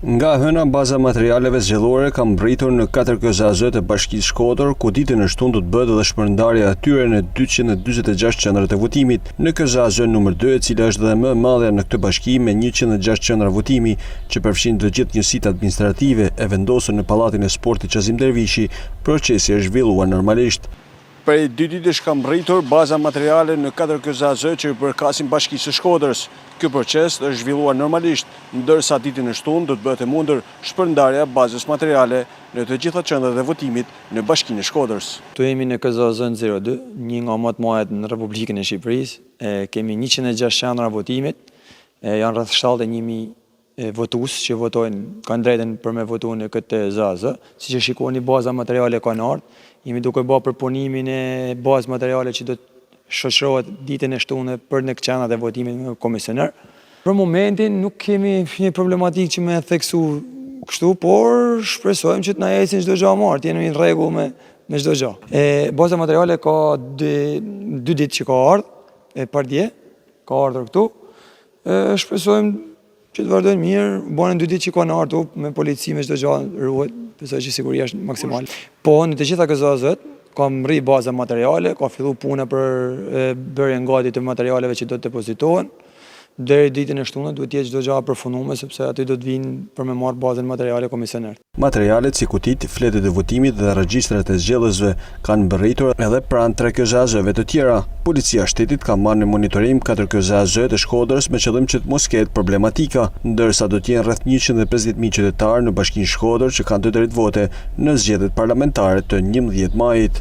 Nga hëna, baza materialeve zgjedhore ka mbritur në 4 KZA të Bashkisë Shkodër, ku ditën e shtunë do të bëhet edhe shpërndarja e atyre në 246 qendrat e votimit. Në KZA numër 2, e cila është edhe më e madhja në këtë bashki me 106 qendra votimi, që përfshin të gjithë njësitë administrative, e vendosur në Pallatin e Sportit Qazim Dervishi, procesi është zhvilluar normalisht. Prej 2 ditësh ka mbritur baza materiale në 4 KZA që i përkasin Bashkisë së Shkodrës. Ky proces është zhvilluar normalisht, ndërsa ditën e shtunë do të bëhet e mundur shpërndarja e bazës materiale në të gjitha qendrat e votimit në Bashkinë e Shkodrës. Tu jemi në KZA 02, një nga më të mëdha në Republikën e Shqipërisë. Kemi 106 qendra votimit, janë rreth 71.000 votues që votojnë, kanë drejtën për me votu në këtë ZAZ. Siç e shikoni, baza materiale kanë ardhur. Jemi duke bërë përpunimin e bazë materiale që do të shoqërohet ditën e shtunë për në qendrat e votimit me komisioner. Për momentin nuk kemi një problematikë që me theksu kështu, por shpresojmë që të na ecin çdo gjë martë, jemi në rregull me çdo gjë. Baza materiale ka 2 ditë që ka ardhur, pardje ka ardhur këtu. Shpresojmë që të vazhdojnë mirë, bën 2 ditë që kanë ardhur me polici me çdo gjë ruhet, besoj që siguria është maksimale. Po në të gjitha KZA-t ka mri baza materiale, ka fillu puna për bërjen gati të materialeve që do të depozitohen. Deri ditën e shtunë duhet të jetë çdo gjë e përfunduar sepse aty do të vinë për me marrë bazën materiale komisioner. Materialet si kutit, fletët e votimit dhe regjistrat e zgjedhësve kanë mbërritur edhe pranë 3 KZA-ve të tjera. Policia e shtetit ka marrë në monitorim 4 KZA të Shkodrës me qëllim që të mos ketë problematika, ndërsa do të jenë rreth 150.000 qytetarë në Bashkinë Shkodër që kanë të drejtë vote në zgjedhjet parlamentare të 11 majit.